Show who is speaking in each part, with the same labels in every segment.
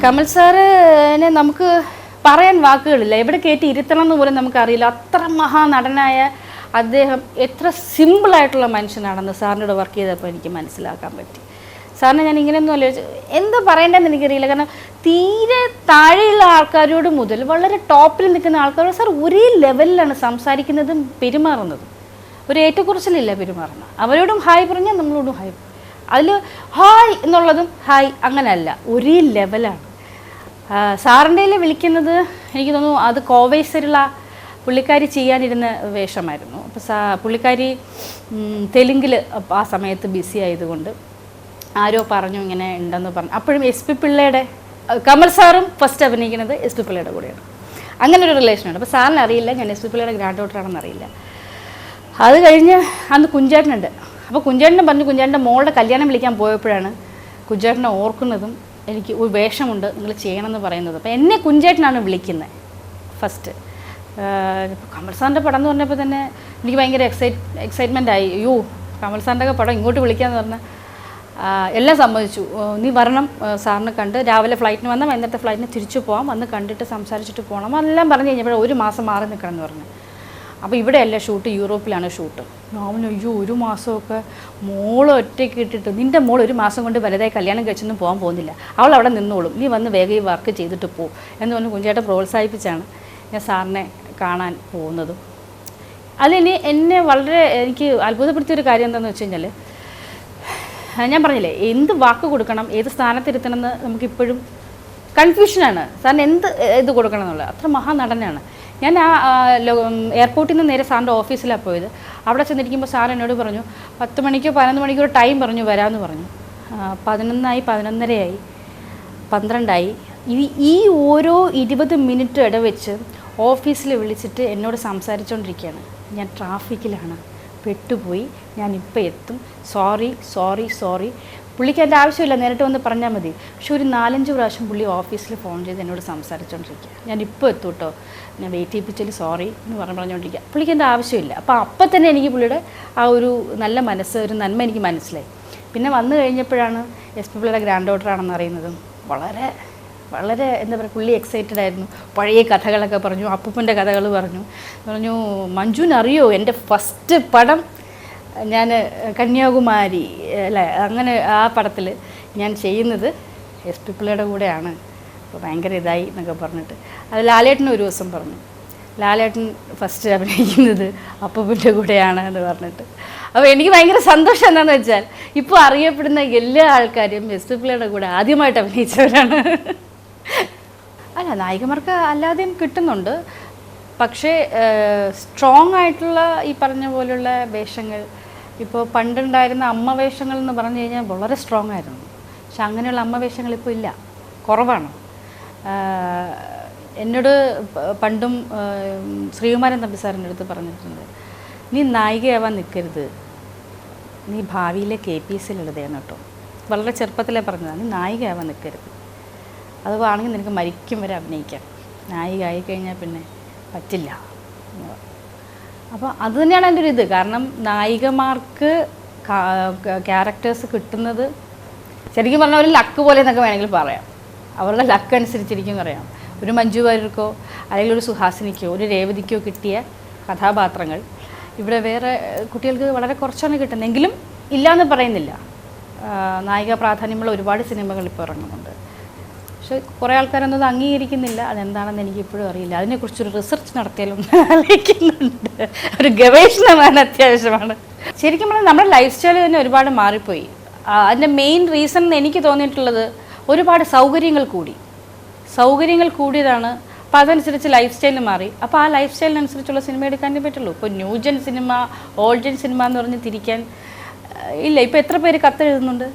Speaker 1: കമൽ സാറിനെ നമുക്ക് പറയാൻ വാക്കുകളില്ല, എവിടെ കയറ്റി ഇരുത്തണം എന്ന് പോലും നമുക്കറിയില്ല. അത്ര മഹാനടനായ അദ്ദേഹം എത്ര സിമ്പിളായിട്ടുള്ള മനുഷ്യനാണെന്ന് സാറിനോട് വർക്ക് ചെയ്തപ്പോൾ എനിക്ക് മനസ്സിലാക്കാൻ പറ്റി. സാറിന് ഞാൻ ഇങ്ങനെയൊന്നും ആലോചിച്ചു എന്താ പറയേണ്ടതെന്ന് എനിക്കറിയില്ല. കാരണം തീരെ താഴെയുള്ള ആൾക്കാരോട് മുതൽ വളരെ ടോപ്പിൽ നിൽക്കുന്ന ആൾക്കാരോട് സാർ ഒരേ ലെവലിലാണ് സംസാരിക്കുന്നതും പെരുമാറുന്നതും. ഒരു ഏറ്റക്കുറച്ചിലില്ല പെരുമാറുന്നത്. അവരോടും ഹായ് പറഞ്ഞാൽ നമ്മളോടും ഹായ്. അതിൽ ഹായ് എന്നുള്ളതും ഹായ് അങ്ങനെയല്ല, ഒരേ ലെവലാണ്. സാറിൻ്റെ വിളിക്കുന്നത് എനിക്ക് തോന്നുന്നു അത് കോവൈസരുള്ള പുള്ളിക്കാരി ചെയ്യാനിരുന്ന വേഷമായിരുന്നു. അപ്പോൾ പുള്ളിക്കാരി തെലുങ്കിൽ ആ സമയത്ത് ബിസി ആയതുകൊണ്ട് ആരോ പറഞ്ഞു ഇങ്ങനെ ഉണ്ടെന്ന് പറഞ്ഞു. അപ്പോഴും എസ് പി പിള്ളയുടെ കമൽ സാറും ഫസ്റ്റ് അഭിനയിക്കുന്നത് എസ് പി പിള്ളയുടെ കൂടെയാണ്. അങ്ങനെ ഒരു റിലേഷനുണ്ട്. അപ്പോൾ സാറിന് അറിയില്ല ഞാൻ എസ് പി പിള്ളയുടെ ഗ്രാൻഡ് ഡോട്ടറാണെന്ന് അറിയില്ല. അത് കഴിഞ്ഞ് അന്ന് കുഞ്ചേട്ടനുണ്ട്. അപ്പോൾ കുഞ്ചേട്ടനും പറഞ്ഞു കുഞ്ചേട്ടൻ്റെ മോളുടെ കല്യാണം വിളിക്കാൻ പോയപ്പോഴാണ് കുഞ്ചേട്ടനെ ഓർക്കുന്നതും എനിക്ക് ഒരു വേഷമുണ്ട് നിങ്ങൾ ചെയ്യണമെന്ന് പറയുന്നത്. അപ്പോൾ എന്നെ കുഞ്ചേട്ടനാണ് വിളിക്കുന്നത് ഫസ്റ്റ്. ഇപ്പോൾ കമൽ സാറിൻ്റെ പടം എന്ന് പറഞ്ഞപ്പോൾ തന്നെ എനിക്ക് ഭയങ്കര എക്സൈറ്റ്മെൻ്റ് ആയി. അയ്യോ കമൽ സാറിൻ്റെ ഒക്കെ പടം ഇങ്ങോട്ട് വിളിക്കാമെന്ന് പറഞ്ഞാൽ എല്ലാം സമ്മതിച്ചു. നീ വരണം, സാറിനെ കണ്ട് രാവിലെ ഫ്ലൈറ്റിന് വന്നാൽ വൈകുന്നേരത്തെ ഫ്ലൈറ്റിന് തിരിച്ചു പോകാം, വന്ന് കണ്ടിട്ട് സംസാരിച്ചിട്ട് പോകണം എല്ലാം പറഞ്ഞു കഴിഞ്ഞപ്പോൾ ഒരു മാസം മാറി നിൽക്കണം എന്ന് പറഞ്ഞു. അപ്പോൾ ഇവിടെയല്ല ഷൂട്ട്, യൂറോപ്പിലാണ് ഷൂട്ട്. ഞാൻ അയ്യോ ഒരു മാസമൊക്കെ മോൾ ഒറ്റയ്ക്ക് ഇട്ടിട്ട് നിൻ്റെ മോൾ ഒരു മാസം കൊണ്ട് വലുതായി കല്യാണം കഴിച്ചൊന്നും പോകാൻ പോകുന്നില്ല, അവൾ അവിടെ നിന്നോളും, നീ വന്ന് വേഗം ഈ വർക്ക് ചെയ്തിട്ട് പോ എന്ന് പറഞ്ഞ് കുഞ്ചേട്ടൻ പ്രോത്സാഹിപ്പിച്ചാണ് ഞാൻ സാറിനെ കാണാൻ പോകുന്നതും. അതിന് എന്നെ വളരെ എനിക്ക് അത്ഭുതപ്പെടുത്തിയൊരു കാര്യം എന്താണെന്ന് വെച്ച് കഴിഞ്ഞാൽ ഞാൻ പറഞ്ഞില്ലേ എന്ത് വാക്ക് കൊടുക്കണം ഏത് സ്ഥാനത്തിരുത്തണം എന്ന് നമുക്കിപ്പോഴും കൺഫ്യൂഷനാണ്. സാറിന് എന്ത് ഇത് കൊടുക്കണം എന്നുള്ളത്. അത്ര മഹാനടനാണ്. ഞാൻ ആ എയർപോർട്ടിൽ നിന്ന് നേരെ സാറിൻ്റെ ഓഫീസിലാണ് പോയത്. അവിടെ ചെന്നിരിക്കുമ്പോൾ സാർ എന്നോട് പറഞ്ഞു 10 മണിക്കോ 11 മണിക്കോ ടൈം പറഞ്ഞു വരാമെന്ന് പറഞ്ഞു. 11 11:30 12 ഈ ഓരോ 20 മിനിറ്റ് ഇടവെച്ച് ഓഫീസിൽ വിളിച്ചിട്ട് എന്നോട് സംസാരിച്ചുകൊണ്ടിരിക്കുകയാണ്. ഞാൻ ട്രാഫിക്കിലാണ്, പെട്ടുപോയി, ഞാനിപ്പോൾ എത്തും, സോറി സോറി സോറി. പുള്ളിക്ക് എൻ്റെ ആവശ്യമില്ല, നേരിട്ട് വന്ന് പറഞ്ഞാൽ മതി. പക്ഷെ ഒരു 4-5 പ്രാവശ്യം പുള്ളി ഓഫീസിൽ ഫോൺ ചെയ്ത് എന്നോട് സംസാരിച്ചുകൊണ്ടിരിക്കുക. ഞാനിപ്പോൾ എത്തും കേട്ടോ, ഞാൻ വെയിറ്റ് ചെയ്യിപ്പിച്ചാൽ സോറി എന്ന് പറഞ്ഞുകൊണ്ടിരിക്കുക. പുള്ളിക്ക് എൻ്റെ ആവശ്യമില്ല. അപ്പോൾ അപ്പം തന്നെ എനിക്ക് പുള്ളിയുടെ ആ ഒരു നല്ല മനസ്സ്, ഒരു നന്മ എനിക്ക് മനസ്സിലായി. പിന്നെ വന്നു കഴിഞ്ഞപ്പോഴാണ് എസ് പി പിള്ളയുടെ ഗ്രാൻഡ് ഡോട്ടറാണെന്ന് അറിയുന്നതും വളരെ വളരെ എന്താ പറയുക പുള്ളി എക്സൈറ്റഡ് ആയിരുന്നു. പഴയ കഥകളൊക്കെ പറഞ്ഞു, അപ്പൂപ്പൻ്റെ കഥകൾ പറഞ്ഞു മഞ്ജുവിനറിയോ എൻ്റെ ഫസ്റ്റ് പടം ഞാൻ കന്യാകുമാരി അല്ലേ, അങ്ങനെ ആ പടത്തിൽ ഞാൻ ചെയ്യുന്നത് എസ് പി പിള്ളയുടെ കൂടെയാണ്, അപ്പോൾ ഭയങ്കര ഇതായി എന്നൊക്കെ പറഞ്ഞിട്ട്. അത് ലാലേട്ടൻ ഒരു ദിവസം പറഞ്ഞു ലാലേട്ടൻ ഫസ്റ്റ് അഭിനയിക്കുന്നത് അപ്പൂപ്പൻ്റെ കൂടെയാണ് എന്ന് പറഞ്ഞിട്ട്. അപ്പോൾ എനിക്ക് ഭയങ്കര സന്തോഷം എന്താണെന്ന് വെച്ചാൽ ഇപ്പോൾ അറിയപ്പെടുന്ന എല്ലാ ആൾക്കാരും എസ് പി പിള്ളയുടെ കൂടെ ആദ്യമായിട്ട് അഭിനയിച്ചവരാണ്. അല്ല നായികമാർക്ക് അല്ലാതെയും കിട്ടുന്നുണ്ട്, പക്ഷേ സ്ട്രോങ് ആയിട്ടുള്ള ഈ പറഞ്ഞ പോലുള്ള വേഷങ്ങൾ ഇപ്പോൾ പണ്ടുണ്ടായിരുന്ന അമ്മ വേഷങ്ങൾ എന്ന് പറഞ്ഞു കഴിഞ്ഞാൽ വളരെ സ്ട്രോങ് ആയിരുന്നു. പക്ഷെ അങ്ങനെയുള്ള അമ്മ വേഷങ്ങൾ ഇപ്പോൾ ഇല്ല, കുറവാണ്. എന്നോട് പണ്ടും ശ്രീകുമാരൻ തമ്പി സാറിൻ്റെ അടുത്ത് പറഞ്ഞിട്ടുണ്ട്, നീ നായികയാവാൻ നിൽക്കരുത്, നീ ഭാവിയിലെ KPSC എഴുതുകയാണ് കേട്ടോ. വളരെ ചെറുപ്പത്തിലേ പറഞ്ഞതാണ്, നീ നായികയാവാൻ നിൽക്കരുത്, അതുവാണെങ്കിൽ നിനക്ക് മരിക്കും വരെ അഭിനയിക്കാം, നായിക ആയിക്കഴിഞ്ഞാൽ പിന്നെ പറ്റില്ല. അപ്പോൾ അത് തന്നെയാണ് എൻ്റെ ഒരു ഇത്. കാരണം നായികമാർക്ക് ക്യാരക്ടേഴ്സ് കിട്ടുന്നത് ശരിക്കും പറഞ്ഞാൽ ഒരു ലക്ക് പോലെ എന്നൊക്കെ വേണമെങ്കിൽ പറയാം. അവരുടെ ലക്ക് അനുസരിച്ചിരിക്കും പറയാം. ഒരു മഞ്ജു വാര്യർക്കോ അല്ലെങ്കിൽ ഒരു സുഹാസിനിക്കോ ഒരു രേവതിക്കോ കിട്ടിയ കഥാപാത്രങ്ങൾ ഇവിടെ വേറെ കുട്ടികൾക്ക് വളരെ കുറച്ചാണ് കിട്ടുന്നത്. എങ്കിലും ഇല്ലയെന്ന് പറയുന്നില്ല, നായിക പ്രാധാന്യമുള്ള ഒരുപാട് സിനിമകൾ ഇപ്പോൾ ഇറങ്ങുന്നുണ്ട്. പക്ഷെ കുറേ ആൾക്കാരൊന്നും അത് അംഗീകരിക്കുന്നില്ല. അതെന്താണെന്ന് എനിക്ക് ഇപ്പോഴും അറിയില്ല. അതിനെക്കുറിച്ചൊരു റിസർച്ച് നടത്തിയാലും ആലോചിക്കുന്നുണ്ട്. ഒരു ഗവേഷണമാണ് അത്യാവശ്യമാണ്. ശരിക്കും പറഞ്ഞാൽ നമ്മുടെ ലൈഫ് സ്റ്റൈൽ തന്നെ ഒരുപാട് മാറിപ്പോയി. അതിൻ്റെ മെയിൻ റീസൺ എന്ന് എനിക്ക് തോന്നിയിട്ടുള്ളത് ഒരുപാട് സൗകര്യങ്ങൾ കൂടിയതാണ്. അപ്പോൾ അതനുസരിച്ച് ലൈഫ് സ്റ്റൈൽ മാറി. അപ്പോൾ ആ ലൈഫ് സ്റ്റൈലിനനുസരിച്ചുള്ള സിനിമ എടുക്കാനേ പറ്റുള്ളൂ. ഇപ്പോൾ ന്യൂജൻ സിനിമ ഓൾഡ് സിനിമ എന്ന് പറഞ്ഞ് തിരിക്കാൻ ഇല്ല. ഇപ്പോൾ എത്ര പേര് കത്തെഴുതുന്നുണ്ട്?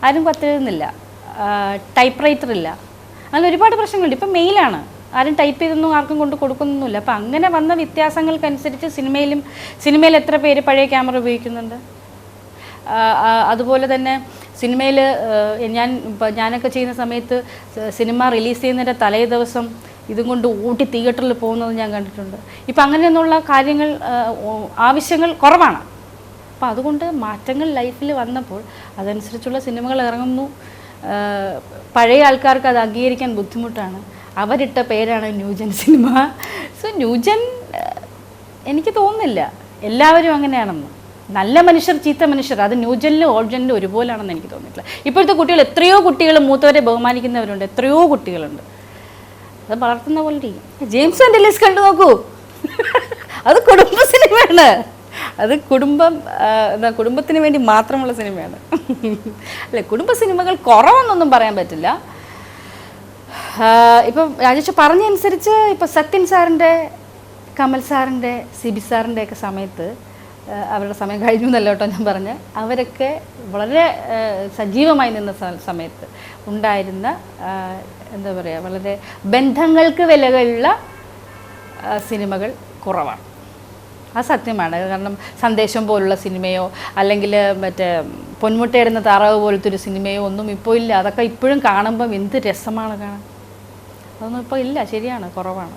Speaker 1: ആരും കത്തെഴുതുന്നില്ല. ടൈപ്പ് റൈറ്റർ ഇല്ല. അങ്ങനെ ഒരുപാട് പ്രശ്നങ്ങളുണ്ട്. ഇപ്പം മെയിലാണ്, ആരും ടൈപ്പ് ചെയ്തൊന്നും ആർക്കും കൊണ്ട് കൊടുക്കുന്നൊന്നുമില്ല. അപ്പം അങ്ങനെ വന്ന വ്യത്യാസങ്ങൾക്കനുസരിച്ച് സിനിമയിൽ എത്ര പേര് പഴയ ക്യാമറ ഉപയോഗിക്കുന്നുണ്ട്. അതുപോലെ തന്നെ സിനിമയിൽ ഞാനൊക്കെ ചെയ്യുന്ന സമയത്ത് സിനിമ റിലീസ് ചെയ്യുന്നതിൻ്റെ തലേ ദിവസം ഇതും കൊണ്ട് ഓടി തിയേറ്ററിൽ പോകുന്നത് ഞാൻ കണ്ടിട്ടുണ്ട്. ഇപ്പം അങ്ങനെയൊന്നുള്ള കാര്യങ്ങൾ ആവശ്യങ്ങൾ കുറവാണ്. അപ്പോൾ അതുകൊണ്ട് മാറ്റങ്ങൾ ലൈഫിൽ വന്നപ്പോൾ അതനുസരിച്ചുള്ള സിനിമകൾ ഇറങ്ങുന്നു. പഴയ ആൾക്കാർക്ക് അത് അംഗീകരിക്കാൻ ബുദ്ധിമുട്ടാണ്. അവരിട്ട പേരാണ് ന്യൂജൻ സിനിമ. സോ ന്യൂജൻ എനിക്ക് തോന്നുന്നില്ല എല്ലാവരും അങ്ങനെയാണെന്ന്. നല്ല മനുഷ്യർ ചീത്ത മനുഷ്യർ അത് ന്യൂജനിലും ഓൾഡ് ജനിലും ഒരുപോലാണെന്ന് എനിക്ക് തോന്നിയിട്ടില്ല. ഇപ്പോഴത്തെ കുട്ടികൾ എത്രയോ കുട്ടികൾ മൂത്തവരെ ബഹുമാനിക്കുന്നവരുണ്ട്, എത്രയോ കുട്ടികളുണ്ട്. അത് വളർത്തുന്ന പോലെ ഇരിക്കും. ജെയിംസ് ആൻഡ് എലിസ് കണ്ടു നോക്കൂ, അത് കുടുംബ സിനിമയാണ്. അത് കുടുംബത്തിന് വേണ്ടി മാത്രമുള്ള സിനിമയാണ്. അല്ലെ, കുടുംബ സിനിമകൾ കുറവെന്നൊന്നും പറയാൻ പറ്റില്ല. ഇപ്പം രാജേഷ് പറഞ്ഞനുസരിച്ച് ഇപ്പം സത്യൻ സാറിൻ്റെ, കമൽ സാറിൻ്റെ, സിബി സാറിൻ്റെ ഒക്കെ സമയത്ത്, അവരുടെ സമയം കഴിഞ്ഞു എന്നല്ല കേട്ടോ ഞാൻ പറഞ്ഞ്, അവരൊക്കെ വളരെ സജീവമായി നിന്ന സമയത്ത് ഉണ്ടായിരുന്ന എന്താ പറയുക, വളരെ ബന്ധങ്ങൾക്ക് വിലകളുള്ള സിനിമകൾ കുറവാണ്. അത് സത്യമാണ്. കാരണം സന്ദേശം പോലുള്ള സിനിമയോ അല്ലെങ്കിൽ മറ്റേ പൊന്മുട്ടയിടുന്ന താറാവ് പോലത്തെ ഒരു സിനിമയോ ഒന്നും ഇപ്പോൾ ഇല്ല. അതൊക്കെ ഇപ്പോഴും കാണുമ്പം എന്ത് രസമാണ് കാണാൻ. അതൊന്നും ഇപ്പോൾ ഇല്ല. ശരിയാണ്, കുറവാണ്.